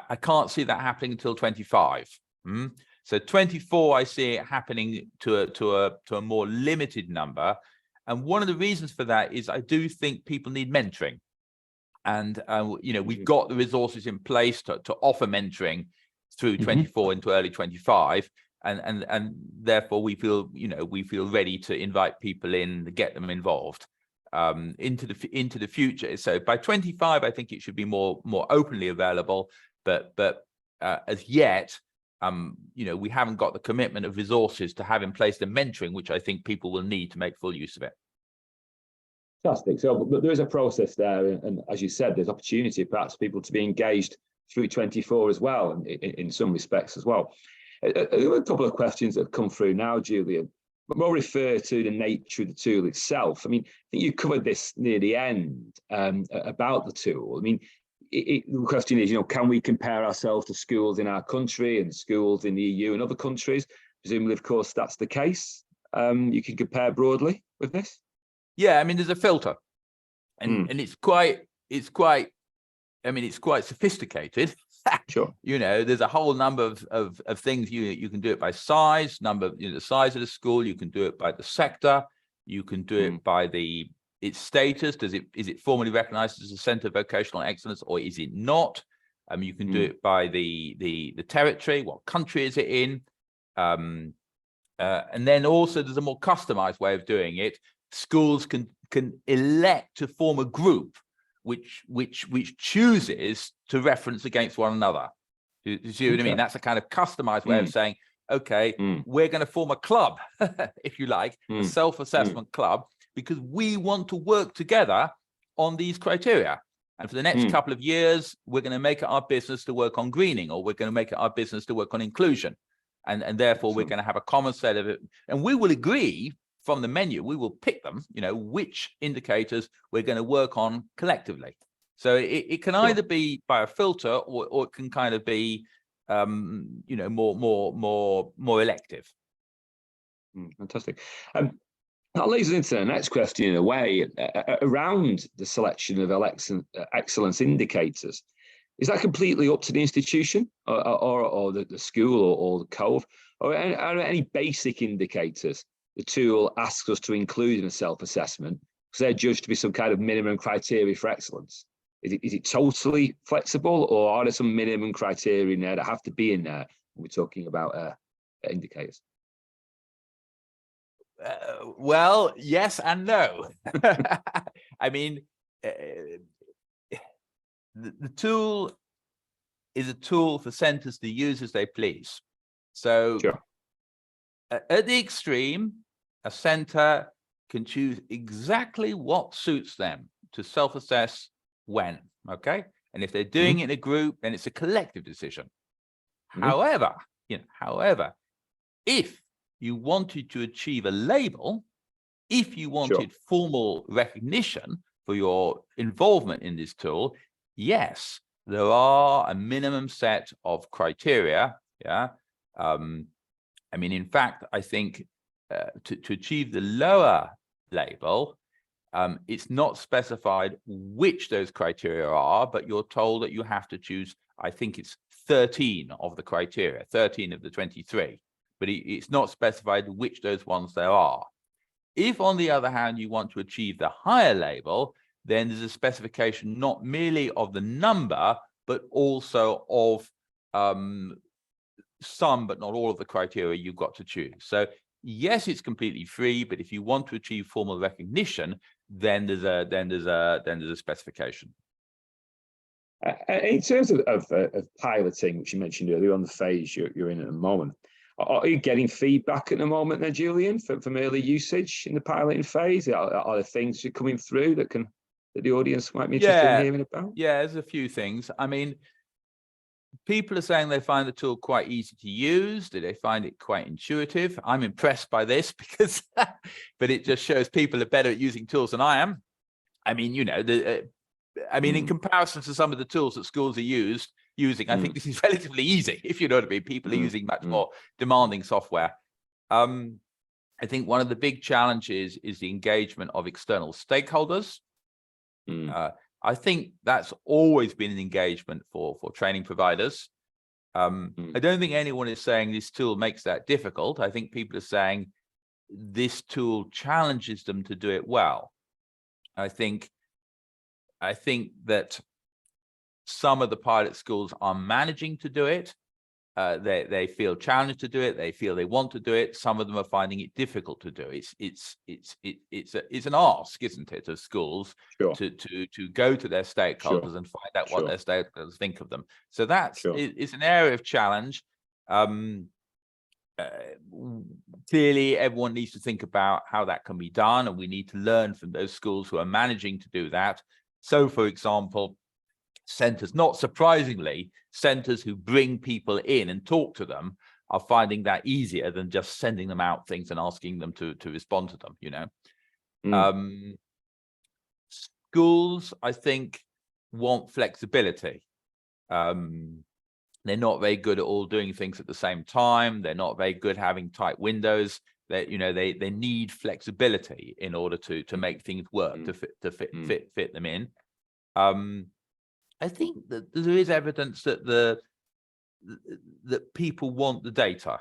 I can't see that happening until 25. So 24, I see it happening to a more limited number. And one of the reasons for that is I do think people need mentoring. And we've got the resources in place to offer mentoring through 24 into early 25, and therefore we feel ready to invite people in, to get them involved into the future. So by 25, I think it should be more openly available, but as yet, we haven't got the commitment of resources to have in place the mentoring, which I think people will need to make full use of it. Fantastic. So, but there is a process there, and as you said, there's opportunity perhaps for people to be engaged through 24 as well, in some respects as well. A couple of questions that have come through now, Julian, but more refer to the nature of the tool itself. I mean, I think you covered this near the end about the tool. I mean, the question is, can we compare ourselves to schools in our country and schools in the EU and other countries? Presumably, of course, that's the case. You can compare broadly with this. Yeah, I mean, there's a filter, and it's quite sophisticated. Sure. There's a whole number of things. You can do it by size, the size of the school. You can do it by the sector. You can do it by its status. Is it formally recognized as a Centre of Vocational Excellence, or is it not? You can do it by the territory. What country is it in? And then also there's a more customized way of doing it. Schools can elect to form a group which chooses to reference against one another. Do you see what I mean? That's a kind of customized way of saying, okay, we're going to form a club, if you like, a self-assessment club, because we want to work together on these criteria. And for the next couple of years, we're going to make it our business to work on greening, or we're going to make it our business to work on inclusion. And therefore, we're going to have a common set of it. And we will agree from the menu, we will pick them, which indicators we're going to work on collectively. So it can either be by a filter, or it can kind of be, more elective. Fantastic. That leads us into the next question in a way, around the selection of excellence indicators. Is that completely up to the institution or the school or the COVE? Or are there any basic indicators the tool asks us to include in a self-assessment, because they're judged to be some kind of minimum criteria for excellence? Is it totally flexible, or are there some minimum criteria in there that have to be in there when we're talking about indicators? Well, yes and no. I mean, the tool is a tool for centres to use as they please. So sure. At the extreme, a centre can choose exactly what suits them to self-assess when, okay? And if they're doing it in a group, then it's a collective decision. However, if you wanted to achieve a label, if you wanted formal recognition for your involvement in this tool, yes, there are a minimum set of criteria, I mean, in fact, I think to achieve the lower label, it's not specified which those criteria are, but you're told that you have to choose, I think it's 13 of the criteria, 13 of the 23, but it's not specified which those ones there are. If, on the other hand, you want to achieve the higher label, then there's a specification not merely of the number, but also of some, but not all of the criteria you've got to choose. So yes, it's completely free, but if you want to achieve formal recognition, then there's a specification. In terms of piloting, which you mentioned earlier on the phase you're in at the moment, are you getting feedback at the moment there, Julian, from early usage in the piloting phase? Are there things that are coming through that the audience might be interested in hearing about? Yeah, there's a few things. I mean, people are saying they find the tool quite easy to use, that they find it quite intuitive. I'm impressed by this because, but it just shows people are better at using tools than I am. I mean, in comparison to some of the tools that schools are using, I think this is relatively easy, if you know what I mean. People are using much more demanding software. I think one of the big challenges is the engagement of external stakeholders. I think that's always been an engagement for training providers. I don't think anyone is saying this tool makes that difficult. I think people are saying this tool challenges them to do it well. I think I think that some of the pilot schools are managing to do it. They feel challenged to do it. They feel they want to do it. Some of them are finding it difficult to do. It's an ask, isn't it, of schools Sure. to go to their stakeholders Sure. and find out Sure. what their stakeholders think of them. So that's Sure. it's an area of challenge. Clearly, everyone needs to think about how that can be done, and we need to learn from those schools who are managing to do that. So, for example, centres, not surprisingly, centres who bring people in and talk to them are finding that easier than just sending them out things and asking them to respond to them, you know. Schools, I think, want flexibility. They're not very good at all doing things at the same time. They're not very good having tight windows. They need flexibility in order to make things work, to fit them in. I think that there is evidence that that people want the data.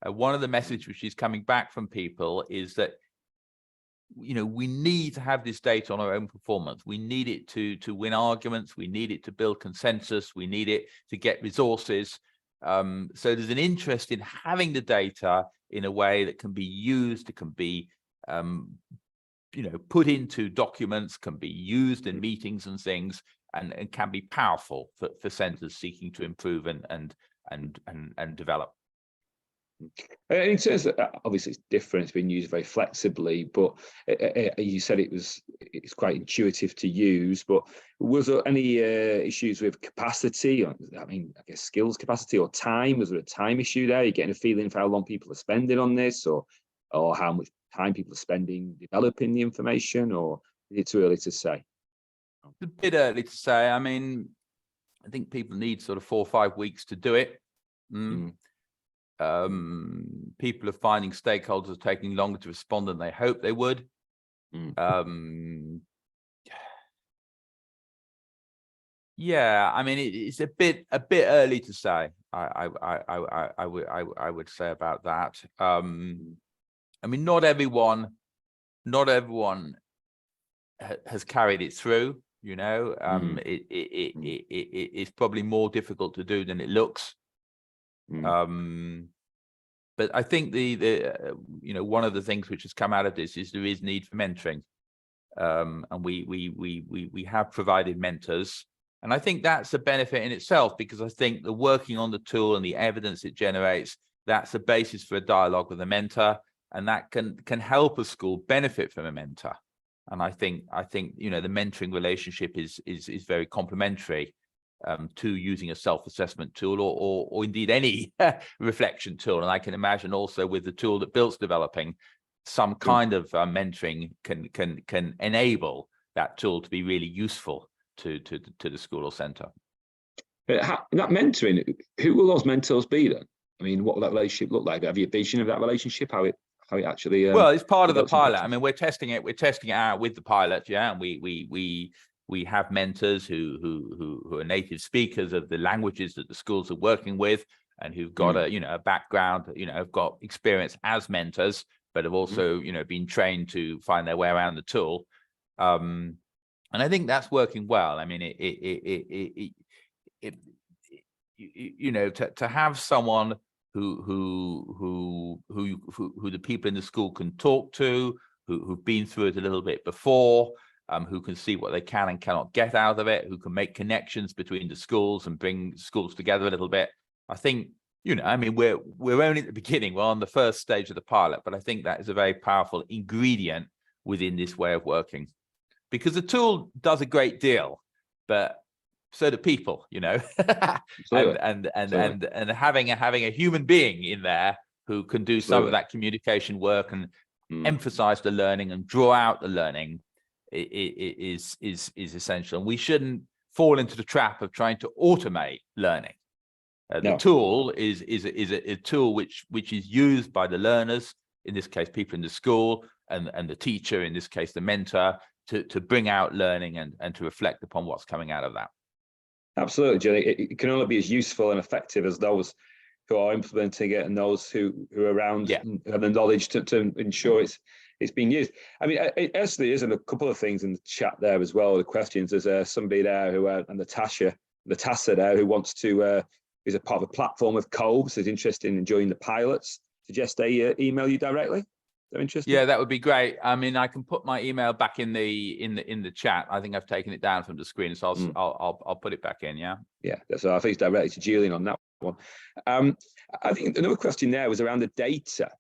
One of the messages which is coming back from people is that, you know, we need to have this data on our own performance. We need it to win arguments. We need it to build consensus. We need it to get resources. So there's an interest in having the data in a way that can be used, it can be you know, put into documents, can be used in meetings and things, and can be powerful for centres seeking to improve and develop. In terms of, obviously it's different, it's been used very flexibly, but you said it's quite intuitive to use, but was there any issues with capacity, or, I mean, I guess skills capacity or time? Was there a time issue there? You're getting a feeling for how long people are spending on this, or how much time people are spending developing the information, or is it too early to say? It's a bit early to say. I mean, I think people need sort of 4 or 5 weeks to do it. People are finding stakeholders are taking longer to respond than they hoped they would. Yeah, I mean, it's a bit early to say. I would say about that. I mean, not everyone has carried it through. You know, it's probably more difficult to do than it looks. But I think the you know, one of the things which has come out of this is there is need for mentoring, and we have provided mentors, and I think that's a benefit in itself, because I think the working on the tool and the evidence it generates, that's the basis for a dialogue with a mentor, and that can help a school benefit from a mentor. And I think you know, the mentoring relationship is very complementary to using a self-assessment tool or indeed any reflection tool. And I can imagine also with the tool that BILT's developing, some kind of mentoring can enable that tool to be really useful to the school or centre. That mentoring, who will those mentors be then? I mean, what will that relationship look like? Have you a vision of that relationship? How it actually? Well, it's part of the pilot. I mean, we're testing it out with the pilot, yeah, and we have mentors who are native speakers of the languages that the schools are working with, and who've got a background, have got experience as mentors, but have also been trained to find their way around the tool. And I think that's working well. I mean, to have someone who the people in the school can talk to, who've been through it a little bit before, who can see what they can and cannot get out of it, who can make connections between the schools and bring schools together a little bit. I think, I mean, we're only at the beginning, we're on the first stage of the pilot, but I think that is a very powerful ingredient within this way of working, because the tool does a great deal, but so do people, and having a human being in there who can do some of that communication work and emphasize the learning and draw out the learning is essential. And we shouldn't fall into the trap of trying to automate learning. The tool is a tool which is used by the learners, in this case people in the school, and the teacher, in this case the mentor, to bring out learning and to reflect upon what's coming out of that. Absolutely, Julie. It can only be as useful and effective as those who are implementing it and those who are around Yeah. and have the knowledge to ensure it's being used. I mean, actually, there's a couple of things in the chat there as well. The questions. There's somebody there who and Natasha there who wants to is a part of a platform of Coves, is interested in joining the pilots. Suggest they email you directly. They're interested. Yeah, that would be great. I mean, I can put my email back in the chat. I think I've taken it down from the screen, so I'll put it back in. Yeah. Yeah. So I think it's directly to Julian on that one. I think another question there was around the data.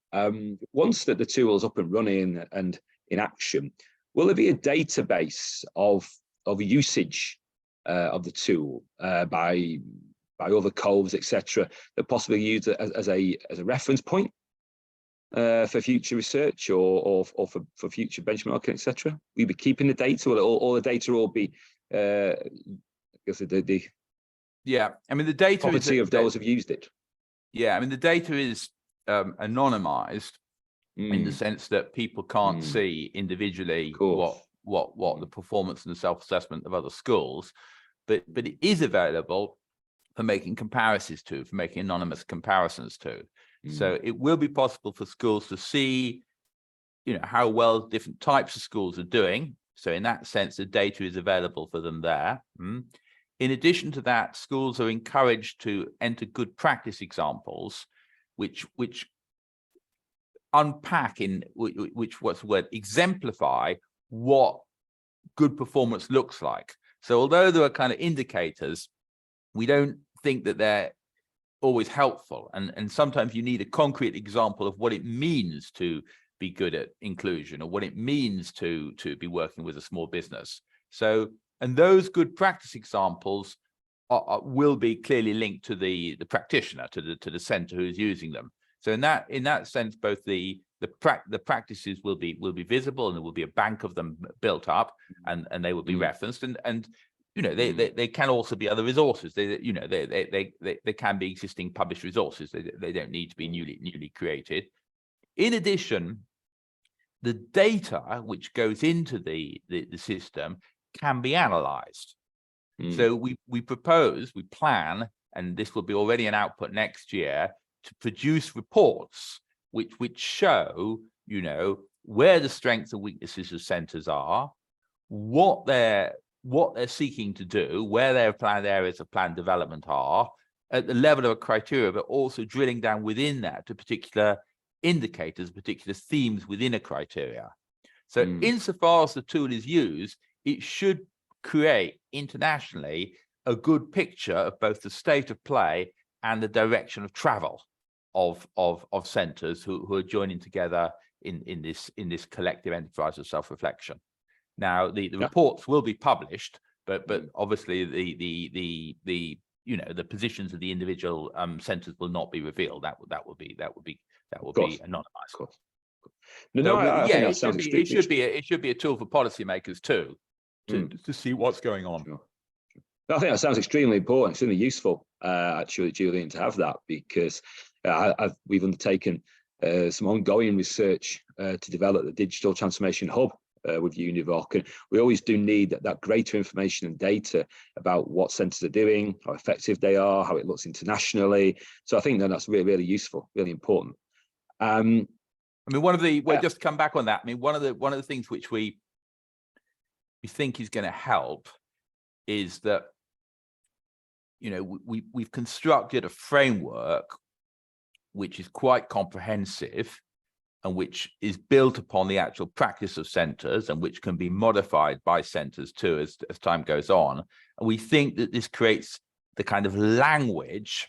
Once that the tool is up and running and in action, will there be a database of usage of the tool by other Coves, etc., that possibly use it as a reference point for future research or for future benchmarking, etc.? Will you be keeping the data, or all the data will be I guess the Yeah, I mean, the data property of those who've used it? Yeah, I mean, the data is anonymized in the sense that people can't see individually what the performance and the self-assessment of other schools, but it is available for making comparisons to, for making anonymous comparisons to. So it will be possible for schools to see, how well different types of schools are doing. So in that sense, the data is available for them there. In addition to that, schools are encouraged to enter good practice examples, which unpack exemplify what good performance looks like. So although there are kind of indicators, we don't think that they're always helpful. And sometimes you need a concrete example of what it means to be good at inclusion, or what it means to be working with a small business. So, and those good practice examples will be clearly linked to the practitioner, to the center who is using them. So in that sense, both the practices will be visible, and there will be a bank of them built up, and they will be referenced, and they can also be other resources. They can be existing published resources. They don't need to be newly created. In addition, the data which goes into the system can be analyzed. So we plan, and this will be already an output next year, to produce reports which show, where the strengths and weaknesses of centers are, what they're seeking to do, where their planned areas of planned development are, at the level of a criteria, but also drilling down within that to particular indicators, particular themes within a criteria. So insofar as the tool is used, it should create internationally a good picture of both the state of play and the direction of travel of centers who are joining together in this collective enterprise of self-reflection. Now, the reports will be published, but obviously the positions of the individual centers will not be revealed. That will be anonymized. Of course. I think that sounds extremely. It should be a tool for policymakers too, to see what's going on. Sure. I think that sounds extremely important, extremely useful, actually, Julian, to have that, because we've undertaken some ongoing research to develop the digital transformation hub with UNEVOC, and we always do need that greater information and data about what centres are doing, how effective they are, how it looks internationally. So I think that's really, really useful, really important. I mean, just come back on that. I mean, one of the things which we think is going to help is that we've constructed a framework which is quite comprehensive, and which is built upon the actual practice of centres, and which can be modified by centres too as time goes on. And we think that this creates the kind of language,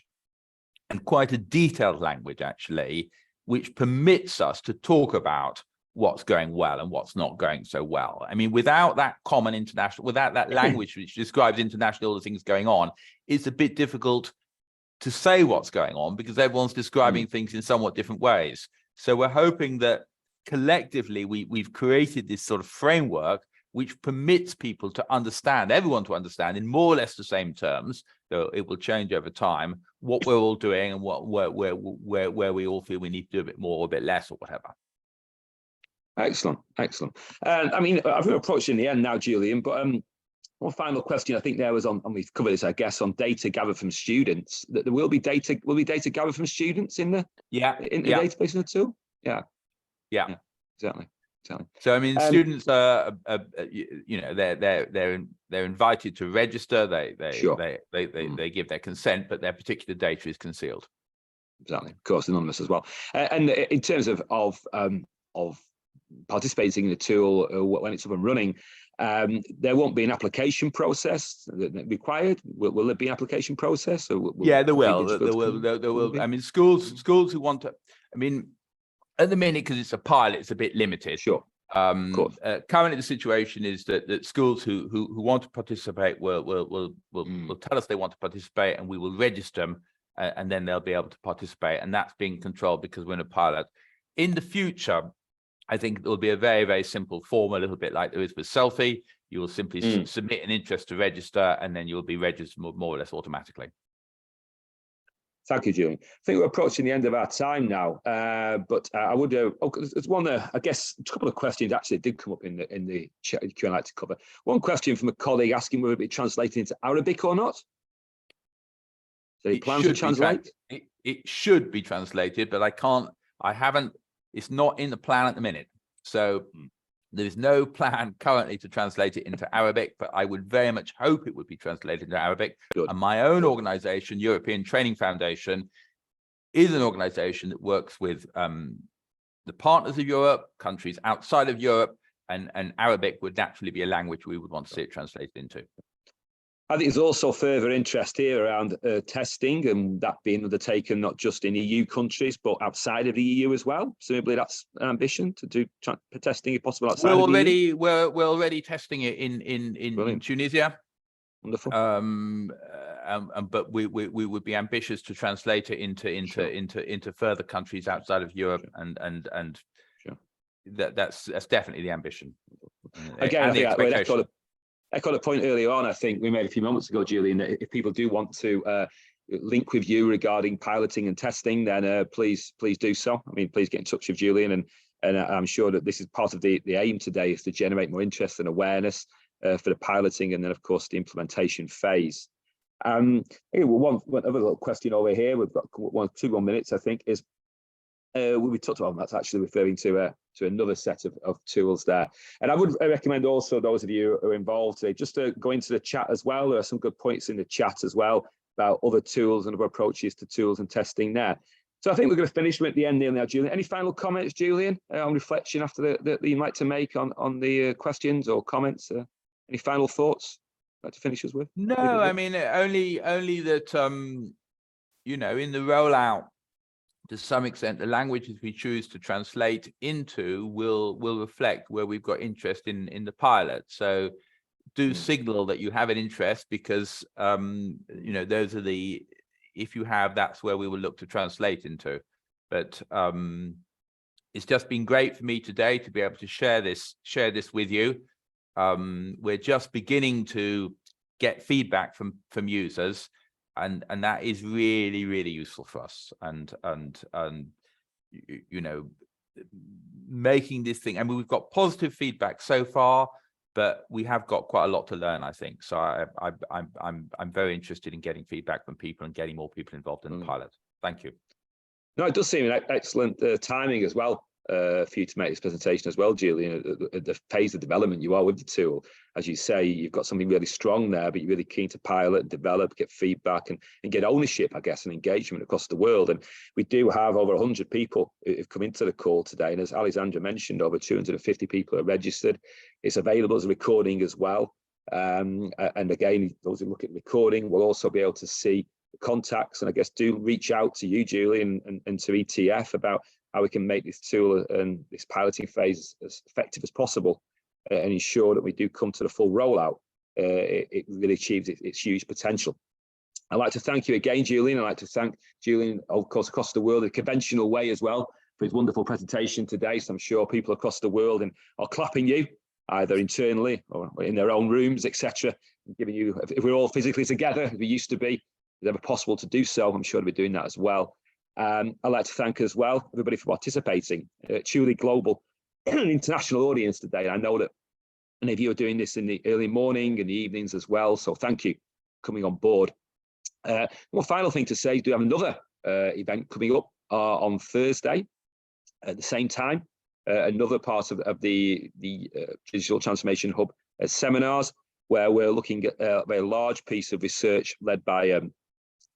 and quite a detailed language actually, which permits us to talk about what's going well and what's not going so well. I mean, without that common international, without that language which describes internationally all the things going on, it's a bit difficult to say what's going on, because everyone's describing things in somewhat different ways. So we're hoping that collectively we've created this sort of framework which permits people to understand, everyone to understand in more or less the same terms, though it will change over time, what we're all doing and where we all feel we need to do a bit more or a bit less or whatever. Excellent. And I mean, I've approached in the end now, Julian, but One final question, I think there was on, and we've covered this, I guess, on data gathered from students. That there will be data gathered from students in the database in the tool. Yeah, exactly. So I mean, students are you know, they're invited to register. They give their consent, but their particular data is concealed. Exactly, of course, anonymous as well. And in terms of participating in the tool when it's up and running, there won't be an application process required. Will there be an application process? Or yeah, there will. There will. I mean, schools who want to. I mean, at the minute, because it's a pilot, it's a bit limited. Sure. Currently, the situation is that schools who want to participate will tell us they want to participate, and we will register them, and then they'll be able to participate. And that's being controlled because we're in a pilot. In the future, I think it will be a very, very simple form, a little bit like there is with Selfie. You will simply submit an interest to register, and then you will be registered more or less automatically. Thank you, Julian. I think we're approaching the end of our time now, but I would. There's one. I guess a couple of questions actually did come up in the chat Q&A I'd like to cover. One question from a colleague asking whether it be translated into Arabic or not. So he plans to translate. It should be translated, but I can't. I haven't. It's not in the plan at the minute, so there is no plan currently to translate it into Arabic, but I would very much hope it would be translated into Arabic. Good. And my own organization, European Training Foundation, is an organization that works with the partners of Europe, countries outside of Europe, and Arabic would naturally be a language we would want to see it translated into. I think there's also further interest here around testing, and that being undertaken not just in EU countries, but outside of the EU as well. Presumably that's an ambition to do testing if possible outside of the EU. We're already testing it in Tunisia. Wonderful. But we would be ambitious to translate it into further countries outside of Europe, and that's definitely the ambition. Again, I think I got a point earlier on, I think we made a few moments ago, Julian, that if people do want to link with you regarding piloting and testing, then please do so. I mean, please get in touch with Julian, and I'm sure that this is part of the aim today, is to generate more interest and awareness for the piloting, and then of course the implementation phase. One other little question over here, we've got 2 more minutes, I think, is we talked about, that's actually referring to another set of tools there. And I would recommend also those of you who are involved today, just to go into the chat as well. There are some good points in the chat as well about other tools and other approaches to tools and testing there. So I think we're going to finish at the end there now, Julian. Any final comments, Julian, on reflection after that you'd like to make on the questions or comments? Any final thoughts you'd like to finish us with? No, I mean, only that, you know, in the rollout, to some extent, the languages we choose to translate into will reflect where we've got interest in the pilot. So do signal that you have an interest, because you know, those are if you have, that's where we will look to translate into. But it's just been great for me today to be able to share this with you. We're just beginning to get feedback from users. And that is really, really useful for us, and you know, making this thing. I mean, we've got positive feedback so far, but we have got quite a lot to learn, I think. So I'm very interested in getting feedback from people and getting more people involved in the pilot. Thank you. No, it does seem an excellent timing as well for you to make this presentation as well, Julian, at the phase of development you are with the tool. As you say, you've got something really strong there, but you're really keen to pilot, develop, get feedback, and get ownership, I guess, and engagement across the world. And we do have over 100 people who've come into the call today. And as Alexandra mentioned, over 250 people are registered. It's available as a recording as well. And again, those who look at recording will also be able to see the contacts, and I guess do reach out to you, Julian, and to ETF about how we can make this tool and this piloting phase as effective as possible, and ensure that we do come to the full rollout. It really achieves its huge potential. I'd like to thank you again, Julian. I'd like to thank Julian, of course, across the world, in a conventional way as well, for his wonderful presentation today. So I'm sure people across the world are clapping you, either internally or in their own rooms, etc. Giving you, if we're all physically together, as we used to be, if ever possible to do so, I'm sure they'll be doing that as well. I'd like to thank as well everybody for participating. Truly global international audience today. I know that Many of you are doing this in the early morning and the evenings as well. So thank you for coming on board. One final thing to say, do have another event coming up on Thursday at the same time. Another part of the Digital Transformation Hub seminars, where we're looking at a very large piece of research led by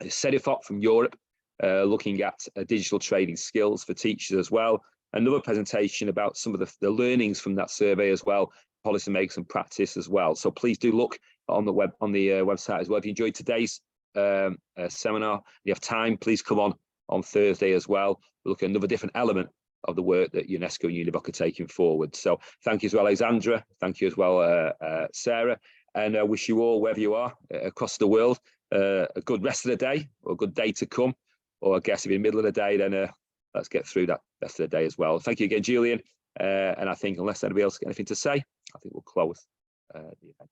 CEDIFOP from Europe, looking at digital trading skills for teachers as well. Another presentation about some of the learnings from that survey as well, policymakers and practice as well. So please do look on the website as well. If you enjoyed today's seminar, if you have time, please come on Thursday as well. We'll look at another different element of the work that UNESCO and UNEVOC are taking forward. So thank you as well, Alexandra. Thank you as well, Sarah. And I wish you all, wherever you are across the world, a good rest of the day, or a good day to come. Or I guess if you're in the middle of the day, then let's get through that rest of the day as well. Thank you again, Julian. And I think unless anybody else has anything to say, I think we'll close the event.